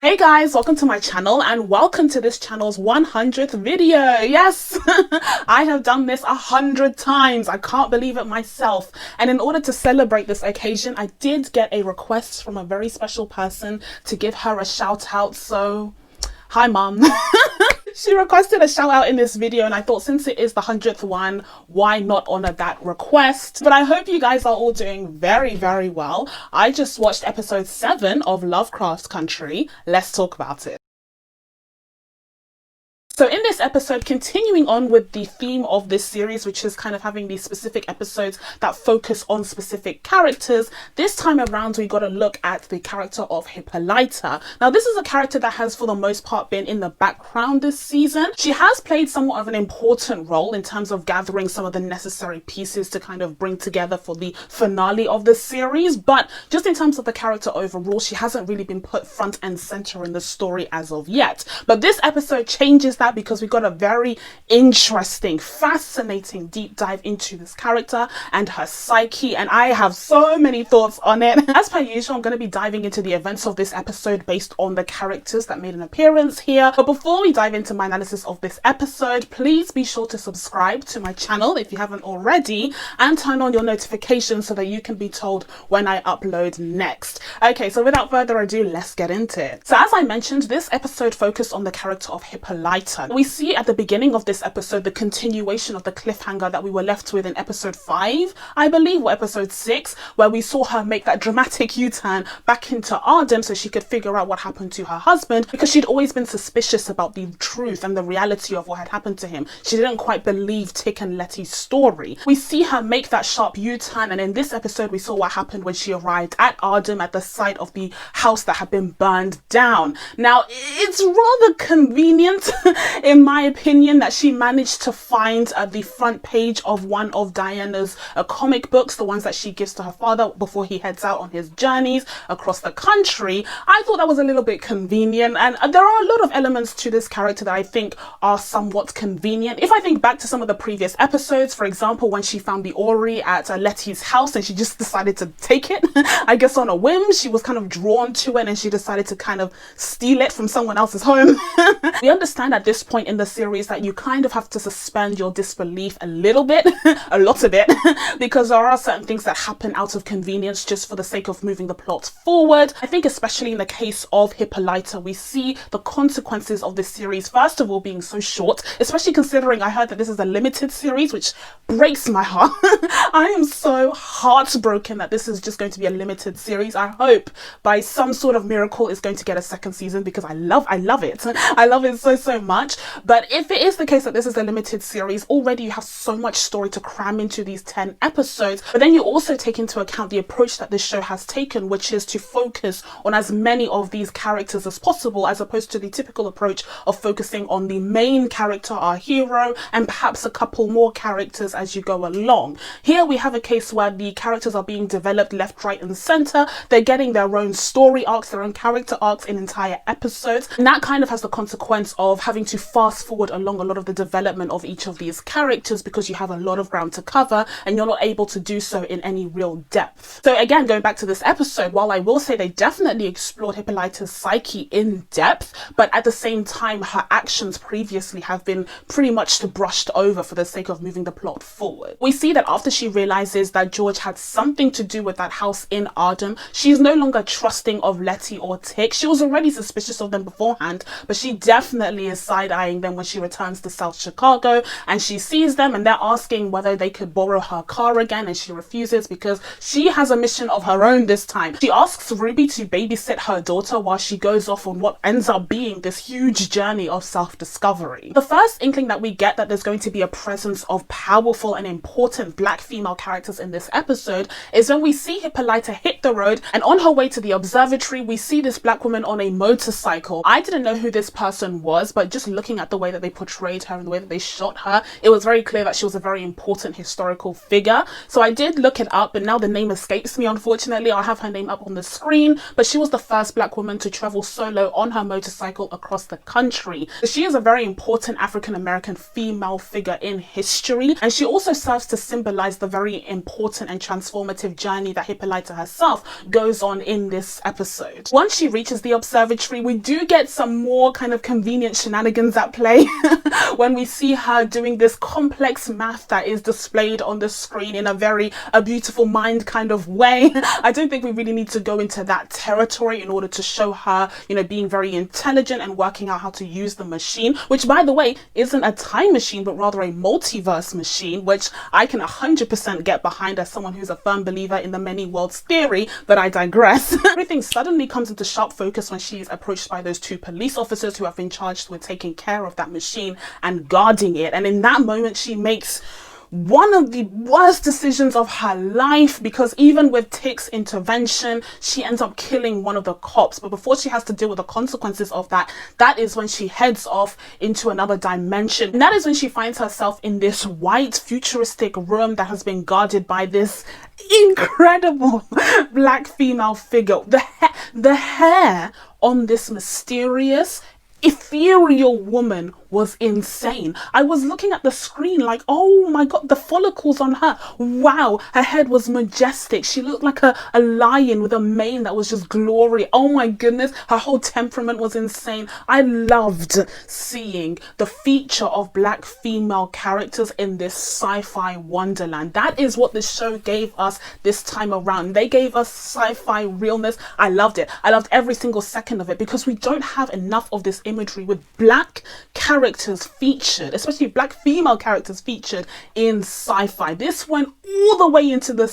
Hey guys, welcome to my channel and welcome to this channel's 100th video. Yes, I have done this 100 times. I can't believe it myself. And in order to celebrate this occasion, I did get a request from a very special person to give her a shout out. So, hi mom. She requested a shout out in this video and I thought since it is the 100th one, why not honor that request? But I hope you guys are all doing very, very well. I just watched episode 7 of Lovecraft Country. Let's talk about it. So in this episode, continuing on with the theme of this series, which is kind of having these specific episodes that focus on specific characters, this time around we got a look at the character of Hippolyta. Now this is a character that has for the most part been in the background this season. She has played somewhat of an important role in terms of gathering some of the necessary pieces to kind of bring together for the finale of the series, but just in terms of the character overall, she hasn't really been put front and center in the story as of yet. But this episode changes that because we got a very interesting, fascinating deep dive into this character and her psyche, and I have so many thoughts on it. As per usual, I'm going to be diving into the events of this episode based on the characters that made an appearance here. But before we dive into my analysis of this episode, please be sure to subscribe to my channel if you haven't already and turn on your notifications so that you can be told when I upload next. Okay, so without further ado, let's get into it. So as I mentioned, this episode focused on the character of Hippolyta. We see at the beginning of this episode the continuation of the cliffhanger that we were left with in episode 5, I believe, or episode 6, where we saw her make that dramatic U-turn back into Arden so she could figure out what happened to her husband, because she'd always been suspicious about the truth and the reality of what had happened to him. She didn't quite believe Tick and Letty's story. We see her make that sharp U-turn, and in this episode we saw what happened when she arrived at Arden at the site of the house that had been burned down. Now, it's rather convenient in my opinion that she managed to find the front page of one of Diana's comic books, the ones that she gives to her father before he heads out on his journeys across the country. I thought that was a little bit convenient, and there are a lot of elements to this character that I think are somewhat convenient. If I think back to some of the previous episodes, for example, when she found the Ori at Letty's house and she just decided to take it, I guess on a whim, she was kind of drawn to it and she decided to kind of steal it from someone else's home. We understand at this point in the series that you kind of have to suspend your disbelief a little bit, a lot of it, because there are certain things that happen out of convenience just for the sake of moving the plot forward. I think especially in the case of Hippolyta, we see the consequences of this series, first of all, being so short, especially considering I heard that this is a limited series, which breaks my heart. I am so heartbroken that this is just going to be a limited series. I hope by some sort of miracle it's going to get a second season because I love it. I love it so much. But if it is the case that this is a limited series, already you have so much story to cram into these 10 episodes. But then you also take into account the approach that this show has taken, which is to focus on as many of these characters as possible, as opposed to the typical approach of focusing on the main character, our hero, and perhaps a couple more characters as you go along. Here we have a case where the characters are being developed left, right, and center. They're getting their own story arcs, their own character arcs in entire episodes. And that kind of has the consequence of having to fast forward along a lot of the development of each of these characters because you have a lot of ground to cover and you're not able to do so in any real depth. So again, going back to this episode, while I will say they definitely explored Hippolyta's psyche in depth, but at the same time her actions previously have been pretty much brushed over for the sake of moving the plot forward. We see that after she realizes that George had something to do with that house in Arden, she's no longer trusting of Letty or Tick. She was already suspicious of them beforehand, but she definitely is side-eyeing them when she returns to South Chicago and she sees them and they're asking whether they could borrow her car again, and she refuses because she has a mission of her own this time. She asks Ruby to babysit her daughter while she goes off on what ends up being this huge journey of self-discovery. The first inkling that we get that there's going to be a presence of powerful and important black female characters in this episode is when we see Hippolyta hit the road and on her way to the observatory we see this black woman on a motorcycle. I didn't know who this person was, but just looking at the way that they portrayed her and the way that they shot her, it was very clear that she was a very important historical figure. So I did look it up, but now the name escapes me, unfortunately. I'll have her name up on the screen, but she was the first Black woman to travel solo on her motorcycle across the country. So she is a very important African-American female figure in history, and she also serves to symbolize the very important and transformative journey that Hippolyta herself goes on in this episode. Once she reaches the observatory, we do get some more kind of convenient shenanigans at play when we see her doing this complex math that is displayed on the screen in a beautiful mind kind of way. I don't think we really need to go into that territory in order to show her, you know, being very intelligent and working out how to use the machine, which, by the way, isn't a time machine but rather a multiverse machine, which I can 100% get behind as someone who's a firm believer in the many worlds theory, but I digress. Everything suddenly comes into sharp focus when she is approached by those two police officers who have been charged with taking care of that machine and guarding it. And in that moment, she makes one of the worst decisions of her life, because even with Tick's intervention, she ends up killing one of the cops. But before she has to deal with the consequences of that, that is when she heads off into another dimension. And that is when she finds herself in this white futuristic room that has been guarded by this incredible Black female figure. The hair on this mysterious, ethereal woman was insane. I was looking at the screen like, oh my god, the follicles on her, wow, her head was majestic. She looked like a lion with a mane that was just glory. Oh my goodness, her whole temperament was insane. I loved seeing the feature of Black female characters in this sci-fi wonderland. That is what the show gave us this time around. They gave us sci-fi realness. I loved it. I loved every single second of it, because we don't have enough of this imagery with Black characters featured, especially Black female characters featured in sci-fi. This went all the way into the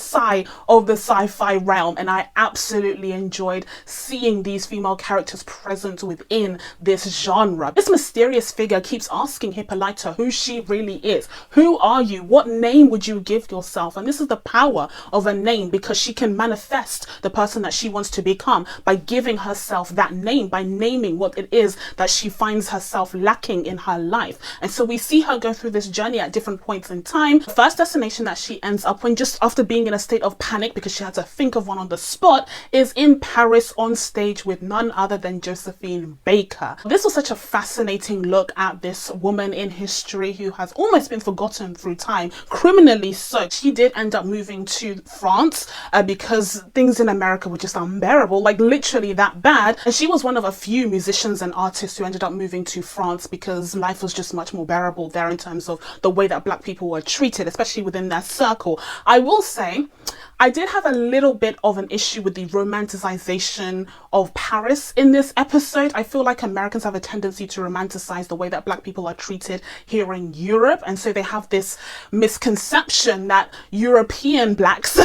of the sci-fi realm, and I absolutely enjoyed seeing these female characters present within this genre. This mysterious figure keeps asking Hippolyta who she really is. Who are you? What name would you give yourself? And this is the power of a name, because she can manifest the person that she wants to become by giving herself that name, by naming what it is that she finds herself lacking in her life. And so we see her go through this journey at different points in time. The first destination that she ends up when, just after being in a state of panic because she had to think of one on the spot, is in Paris on stage with none other than Josephine Baker. This was such a fascinating look at this woman in history who has almost been forgotten through time, criminally so. She did end up moving to France because things in America were just unbearable, like literally that bad. And she was one of a few musicians and artists who ended up moving to France because life was just much more bearable there in terms of the way that Black people were treated, especially within their circle. I will say, I did have a little bit of an issue with the romanticization of Paris in this episode. I feel like Americans have a tendency to romanticize the way that Black people are treated here in Europe, and so they have this misconception that European Blacks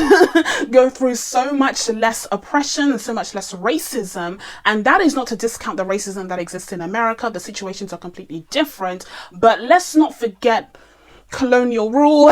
go through so much less oppression and so much less racism. And that is not to discount the racism that exists in America. The situations are completely different, but let's not forget colonial rule.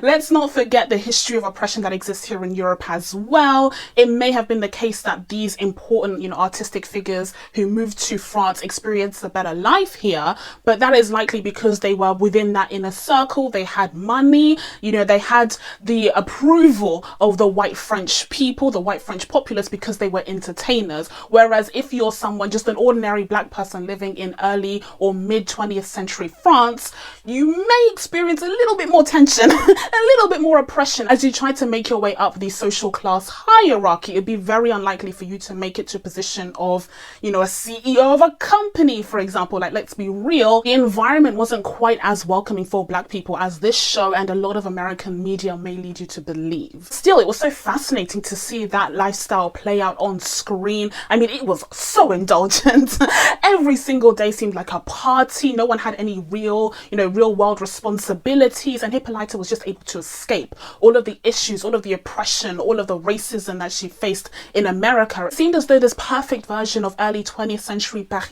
Let's not forget the history of oppression that exists here in Europe as well. It may have been the case that these important, you know, artistic figures who moved to France experienced a better life here, but that is likely because they were within that inner circle. They had money, you know, they had the approval of the white French people, the white French populace, because they were entertainers. Whereas if you're someone, just an ordinary Black person living in early or mid 20th century France, you may experience a little bit more tension, a little bit more oppression as you try to make your way up the social class hierarchy. It'd be very unlikely for you to make it to a position of, you know, a CEO of a company, for example. Like, let's be real, the environment wasn't quite as welcoming for Black people as this show and a lot of American media may lead you to believe. Still, it was so fascinating to see that lifestyle play out on screen. I mean, it was so indulgent. Every single day seemed like a party. No one had any real, you know, real world responsibility responsibilities, and Hippolyta was just able to escape all of the issues, all of the oppression, all of the racism that she faced in America. It seemed as though this perfect version of early 20th century Paris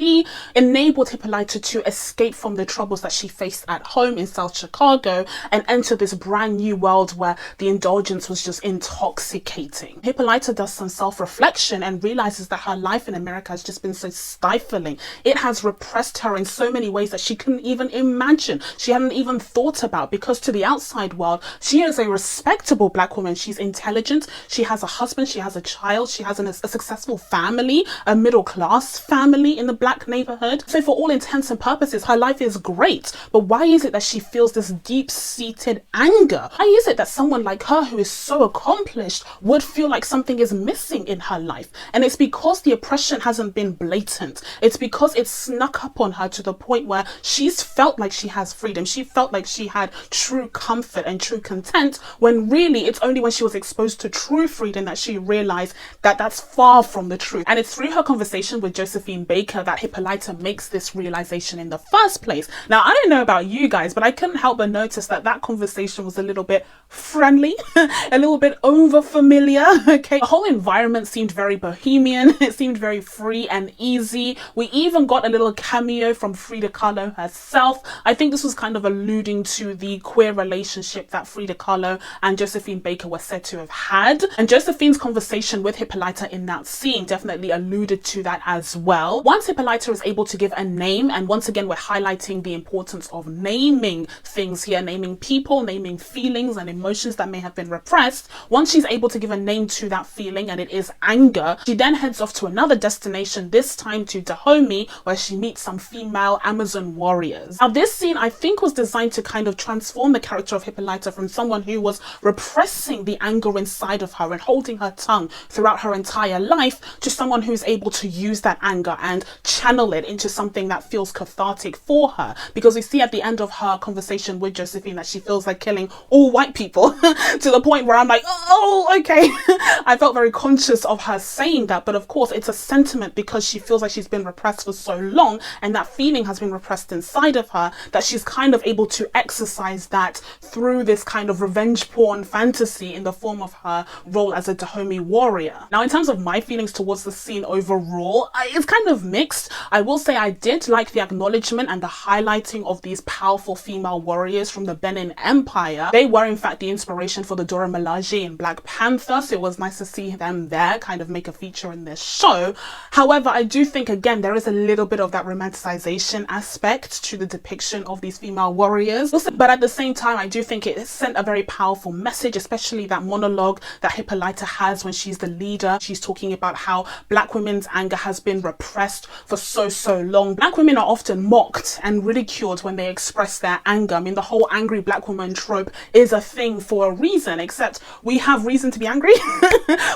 enabled Hippolyta to escape from the troubles that she faced at home in South Chicago and enter this brand new world where the indulgence was just intoxicating. Hippolyta does some self-reflection and realizes that her life in America has just been so stifling. It has repressed her in so many ways that she couldn't even imagine, she hadn't even thought about, because to the outside world, she is a respectable black woman. She's intelligent, she has a husband, she has a child, she has a successful family, a middle-class family in the black neighborhood. So for all intents and purposes, her life is great. But why is it that she feels this deep-seated anger? Why is it that someone like her, who is so accomplished, would feel like something is missing in her life? And it's because the oppression hasn't been blatant. It's because it's snuck up on her to the point where she's felt like she has freedom. She felt like she had true comfort and true content, when really it's only when she was exposed to true freedom that she realized that that's far from the truth. And it's through her conversation with Josephine Baker that Hippolyta makes this realization in the first place. Now, I don't know about you guys, but I couldn't help but notice that that conversation was a little bit friendly, a little bit over familiar. Okay, the whole environment seemed very bohemian. It seemed very free and easy. We even got a little cameo from Frida Kahlo herself. I think this was kind of alluding to the queer relationship that Frida Kahlo and Josephine Baker were said to have had. And Josephine's conversation with Hippolyta in that scene definitely alluded to that as well. Once Hippolyta is able to give a name, and once again we're highlighting the importance of naming things here, naming people, naming feelings and emotions that may have been repressed. Once she's able to give a name to that feeling, and it is anger, she then heads off to another destination, this time to Dahomey, where she meets some female Amazon warriors. Now this scene I think was designed to kind of transform the character of Hippolyta from someone who was repressing the anger inside of her and holding her tongue throughout her entire life to someone who's able to use that anger and channel it into something that feels cathartic for her. Because we see at the end of her conversation with Josephine that she feels like killing all white people to the point where I'm like, oh, okay. I felt very conscious of her saying that, but of course it's a sentiment because she feels like she's been repressed for so long, and that feeling has been repressed inside of her, that she's kind of able to exercise that through this kind of revenge porn fantasy in the form of her role as a Dahomey warrior. Now, in terms of my feelings towards the scene overall, it's kind of mixed. I will say I did like the acknowledgement and the highlighting of these powerful female warriors from the Benin Empire. They were in fact the inspiration for the Dora Milaje in Black Panther, so it was nice to see them there kind of make a feature in this show. However, I do think again there is a little bit of that romanticization aspect to the depiction of these female warriors, but at the same time I do think it sent a very powerful message, especially that monologue that Hippolyta has when she's the leader. She's talking about how black women's anger has been repressed for so long. Black women are often mocked and ridiculed when they express their anger. I mean, the whole angry black woman trope is a thing for a reason, except we have reason to be angry.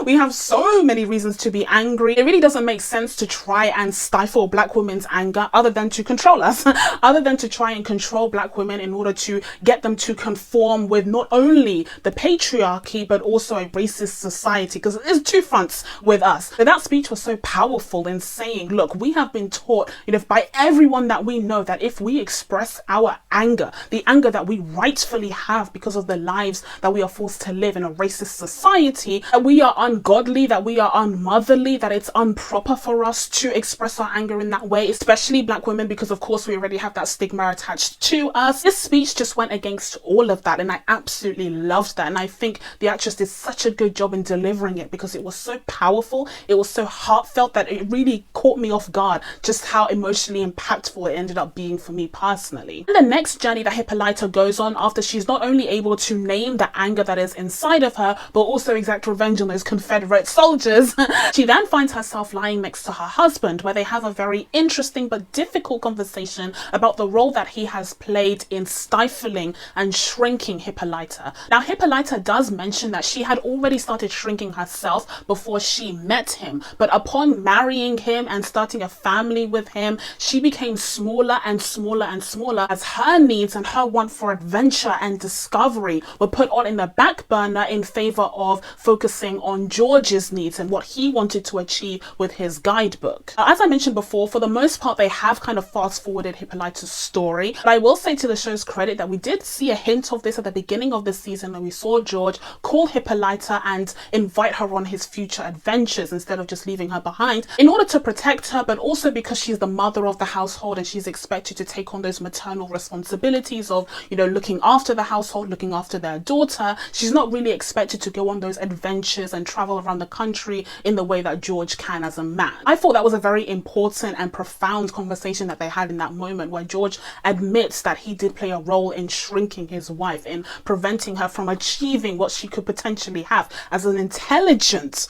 We have so many reasons to be angry. It really doesn't make sense to try and stifle black women's anger other than to control us, other than to try and control black women in order to get them to conform with not only the patriarchy but also a racist society, because there's two fronts with us. But that speech was so powerful in saying, look, we have been taught, by everyone that we know, that if we express our anger, the anger that we rightfully have because of the lives that we are forced to live in a racist society, that we are ungodly, that we are unmotherly, that it's improper for us to express our anger in that way, especially black women, because of course we already have that stigma attached to us. This speech just went against all of that, and I absolutely loved that. And I think the actress did such a good job in delivering it because it was so powerful, it was so heartfelt, that it really caught me off guard just how emotionally impactful it ended up being for me personally. And the next journey that Hippolyta goes on, after she's not only able to name the anger that is inside of her but also exact revenge on those Confederate soldiers, she then finds herself lying next to her husband, where they have a very interesting but difficult conversation about the role that he has played in stifling and shrinking Hippolyta. Now, Hippolyta does mention that she had already started shrinking herself before she met him, but upon marrying him and starting a family with him, she became smaller and smaller and smaller as her needs and her want for adventure and discovery were put on in the back burner in favor of focusing on George's needs and what he wanted to achieve with his guidebook. As I mentioned before, for the most part they have kind of fast forwarded Hippolyta's story, but I will say, to the show's credit that we did see a hint of this at the beginning of the season when we saw George call Hippolyta and invite her on his future adventures instead of just leaving her behind in order to protect her, but also because she's the mother of the household and she's expected to take on those maternal responsibilities of, you know, looking after the household, looking after their daughter. She's not really expected to go on those adventures and travel around the country in the way that George can as a man. I thought that was a very important and profound conversation that they had in that moment, where George admits that he did play a role in shrinking his wife, in preventing her from achieving what she could potentially have as an intelligent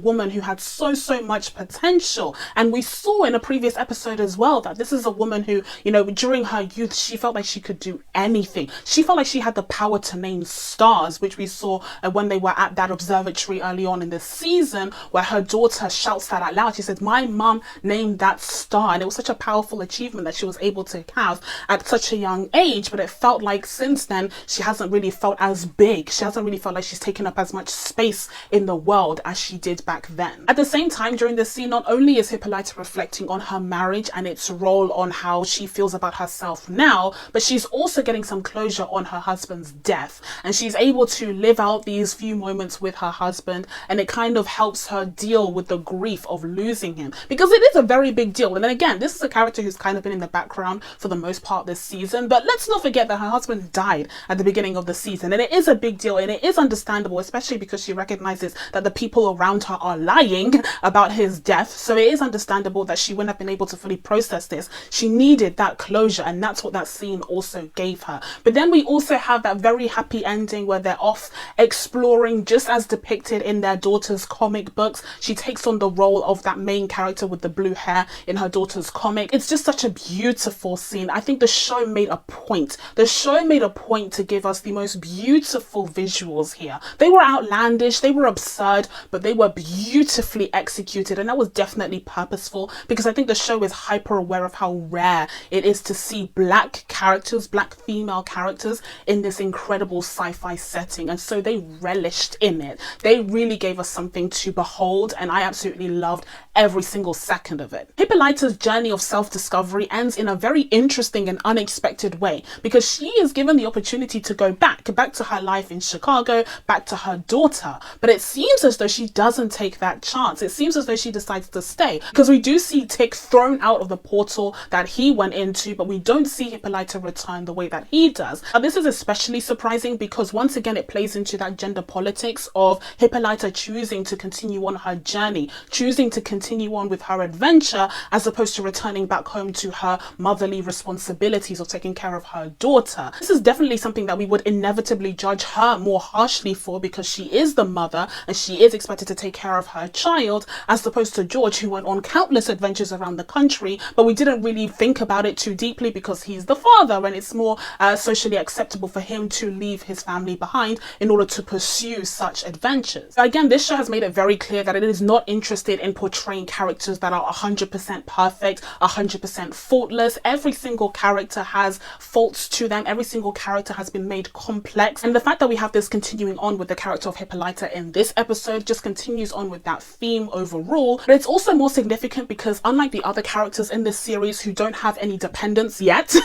woman who had so much potential. And we saw in a previous episode as well that this is a woman who, you know, during her youth, she felt like she could do anything. She felt like she had the power to name stars, which we saw when they were at that observatory early on in the season, where her daughter shouts that out loud. She said, "My mum named that star." And it was such a powerful achievement that she was able to have at such a young age. But it felt like since then, she hasn't really felt as big. She hasn't really felt like she's taken up as much space in the world as she did back then. At the same time, during this scene, not only is Hippolyta reflecting on her marriage and its role on how she feels about herself now, but she's also getting some closure on her husband's death. And she's able to live out these few moments with her husband, and it kind of helps her deal with the grief of losing him, because it is a very big deal. And then again, this is a character who's kind of been in the background for the most part this season, but let's not forget that her husband died at the beginning of the season, and it is a big deal, and it is understandable, especially because she recognizes that the people around her are lying about his death. So it is understandable that she wouldn't have been able to fully process this. She needed that closure, and that's what that scene also gave her. But then we also have that very happy ending where they're off exploring just as depicted in their daughter's comic books. She takes on the role of that main character with the blue hair in her daughter's comic. It's just such a beautiful scene. I think the show made a point. The show made a point to give us the most beautiful visuals here. They were outlandish, they were absurd, but they were beautifully executed, and that was definitely purposeful, because I think the show is hyper aware of how rare it is to see black characters, black female characters in this incredible sci-fi setting, and so they relished in it. They really gave us something to behold, and I absolutely loved every single second of it. Hippolyta's journey of self-discovery ends in a very interesting and unexpected way, because she is given the opportunity to go back to her life in Chicago, back to her daughter, but it seems as though she doesn't take that chance. It seems as though she decides to stay, because we do see Tick thrown out of the portal that he went into, but we don't see Hippolyta return the way that he does. Now, this is especially surprising because once again it plays into that gender politics of Hippolyta choosing to continue on her journey, choosing to continue on with her adventure, as opposed to returning back home to her motherly responsibilities of taking care of her daughter. This is definitely something that we would inevitably judge her more harshly for, because she is the mother and she is expected to take care of her child, as opposed to George, who went on countless adventures around the country, but we didn't really think about it too deeply because he's the father and it's more socially acceptable for him to leave his family behind in order to pursue such adventures. Again, this show has made it very clear that it is not interested in portraying characters that are 100% perfect, 100% faultless. Every single character has faults to them. Every single character has been made complex, and the fact that we have this continuing on with the character of Hippolyta in this episode just continues on with that theme overall. But it's also more significant because unlike the other characters in this series who don't have any dependents yet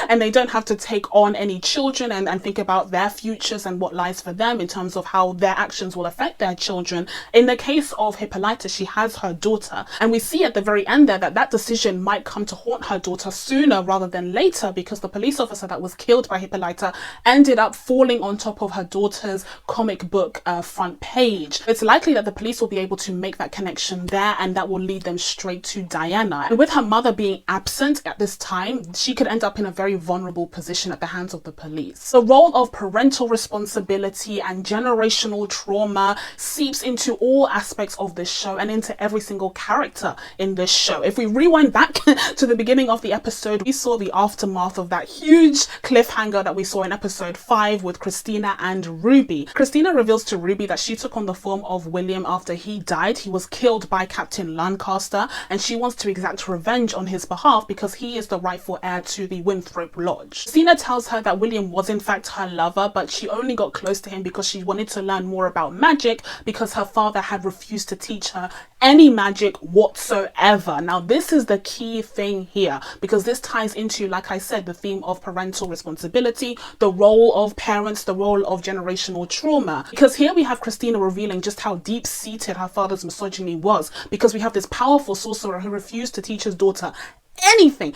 and they don't have to take on any children and think about their futures and what lies for them in terms of how their actions will affect their children, in the case of Hippolyta, she has her daughter, and we see at the very end there that that decision might come to haunt her daughter sooner rather than later, because the police officer that was killed by Hippolyta ended up falling on top of her daughter's comic book front page. It's likely that the police will be able to make that connection there, and that will lead them straight to Diana. And with her mother being absent at this time, she could end up in a very vulnerable position at the hands of the police. The role of parental responsibility and generational trauma seeps into all aspects of this show and into every single character in this show. If we rewind back to the beginning of the episode, we saw the aftermath of that huge cliffhanger that we saw in episode 5 with Christina and Ruby. Christina reveals to Ruby that she took on the form of William after he died. He was killed by Captain Lancaster, and she wants to exact revenge on his behalf because he is the rightful heir to the Winthrop Lodge. Christina tells her that William was in fact her lover, but she only got close to him because she wanted to learn more about magic, because her father had refused to teach her any magic whatsoever. Now, this is the key thing here, because this ties into, like I said, the theme of parental responsibility, the role of parents, the role of generational trauma. Because here we have Christina revealing just how deep-seated her father's misogyny was, because we have this powerful sorcerer who refused to teach his daughter anything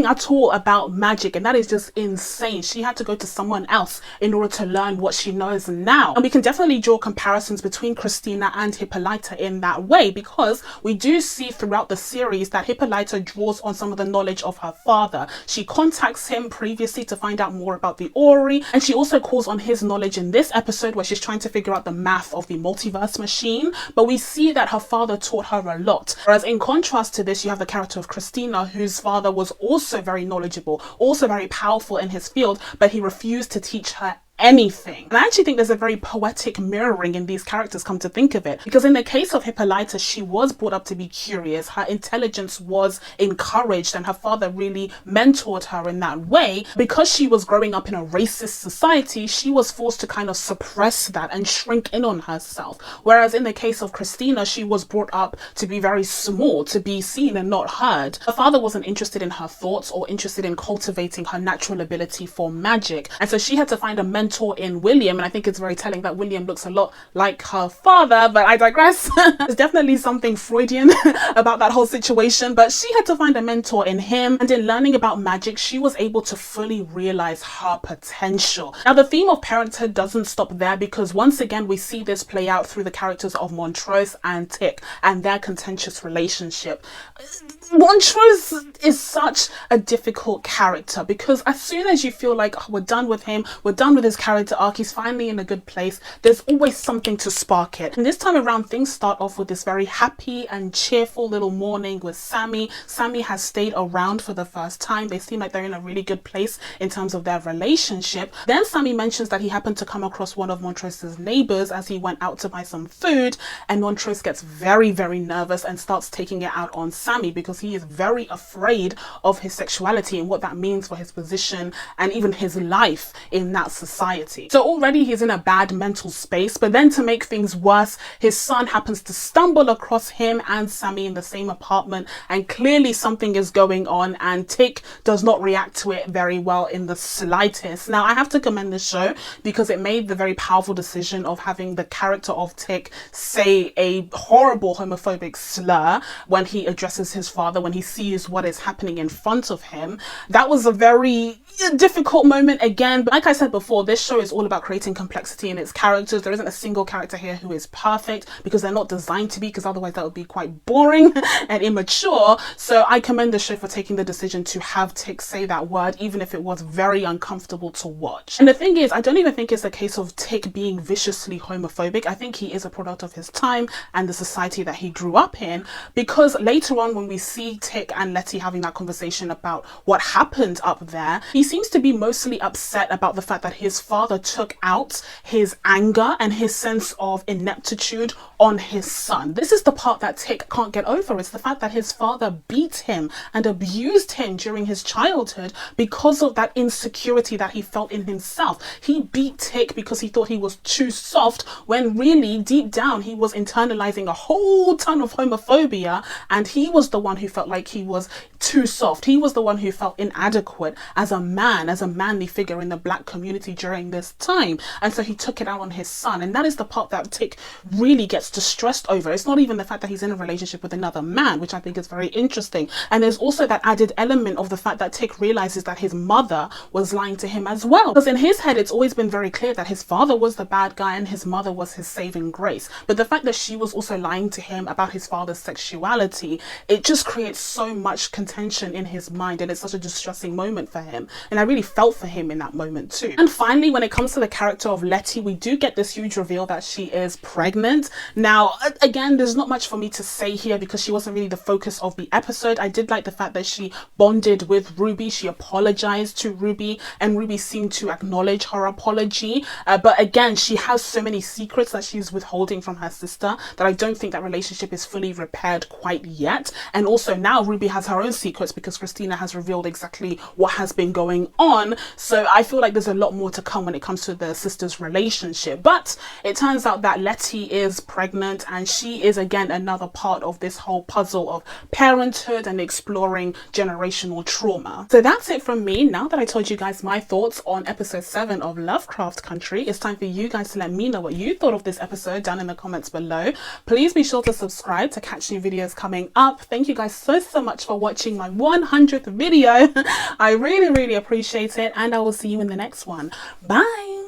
at all about magic, and that is just insane. She had to go to someone else in order to learn what she knows now. And we can definitely draw comparisons between Christina and Hippolyta in that way, because we do see throughout the series that Hippolyta draws on some of the knowledge of her father. She contacts him previously to find out more about the Ori, and she also calls on his knowledge in this episode where she's trying to figure out the math of the multiverse machine. But we see that her father taught her a lot, whereas in contrast to this, you have the character of Christina, whose father was also very knowledgeable, also very powerful in his field, but he refused to teach her anything. And I actually think there's a very poetic mirroring in these characters, come to think of it, because in the case of Hippolyta, she was brought up to be curious, her intelligence was encouraged, and her father really mentored her in that way. Because she was growing up in a racist society, she was forced to kind of suppress that and shrink in on herself. Whereas in the case of Christina, she was brought up to be very small, to be seen and not heard. Her father wasn't interested in her thoughts or interested in cultivating her natural ability for magic, and so she had to find a mentor in William. And I think it's very telling that William looks a lot like her father, but I digress. There's definitely something Freudian about that whole situation, but she had to find a mentor in him, and in learning about magic, she was able to fully realize her potential. Now, the theme of parenthood doesn't stop there, because once again we see this play out through the characters of Montrose and Tick and their contentious relationship. Montrose is such a difficult character, because as soon as you feel like, oh, we're done with him, we're done with his character arc, he's finally in a good place, there's always something to spark it. And this time around, things start off with this very happy and cheerful little morning with Sammy. Sammy has stayed around for the first time. They seem like they're in a really good place in terms of their relationship. Then Sammy mentions that he happened to come across one of Montrose's neighbors as he went out to buy some food, and Montrose gets very, very nervous and starts taking it out on Sammy, because he is very afraid of his sexuality and what that means for his position and even his life in that society. So already he's in a bad mental space, but then to make things worse, his son happens to stumble across him and Sammy in the same apartment, and clearly something is going on, and Tick does not react to it very well in the slightest. Now, I have to commend this show because it made the very powerful decision of having the character of Tick say a horrible homophobic slur when he addresses his father, when he sees what is happening in front of him. That was a very difficult moment again, but like I said before, this show is all about creating complexity in its characters. There isn't a single character here who is perfect, because they're not designed to be, because otherwise that would be quite boring and immature. So I commend the show for taking the decision to have Tick say that word, even if it was very uncomfortable to watch. And the thing is, I don't even think it's a case of Tick being viciously homophobic. I think he is a product of his time and the society that he grew up in, because later on when we see Tick and Letty having that conversation about what happened up there, he seems to be mostly upset about the fact that his father took out his anger and his sense of ineptitude on his son. This is the part that Tick can't get over. It's the fact that his father beat him and abused him during his childhood because of that insecurity that he felt in himself. He beat Tick because he thought he was too soft, when really deep down he was internalizing a whole ton of homophobia, and he was the one who felt like he was too soft. He was the one who felt inadequate as a man, as a manly figure in the black community during this time. And so he took it out on his son, and that is the part that Tick really gets distressed over. It's not even the fact that he's in a relationship with another man, which I think is very interesting. And there's also that added element of the fact that Tick realizes that his mother was lying to him as well, because in his head it's always been very clear that his father was the bad guy and his mother was his saving grace. But the fact that she was also lying to him about his father's sexuality, it just creates so much contention in his mind, and it's such a distressing moment for him. And I really felt for him in that moment too. And finally, when it comes to the character of Letty, we do get this huge reveal that she is pregnant. Now, again, there's not much for me to say here because she wasn't really the focus of the episode. I did like the fact that she bonded with Ruby. She apologized to Ruby, and Ruby seemed to acknowledge her apology. But again, she has so many secrets that she's withholding from her sister that I don't think that relationship is fully repaired quite yet. And also also now Ruby has her own secrets because Christina has revealed exactly what has been going on. So I feel like there's a lot more to come when it comes to the sisters' relationship. But it turns out that Letty is pregnant, and she is again another part of this whole puzzle of parenthood and exploring generational trauma. So that's it from me. Now that I told you guys my thoughts on episode 7 of Lovecraft Country, it's time for you guys to let me know what you thought of this episode down in the comments below. Please be sure to subscribe to catch new videos coming up. Thank you guys so much for watching my 100th video. I really appreciate it, and I will see you in the next one. Bye.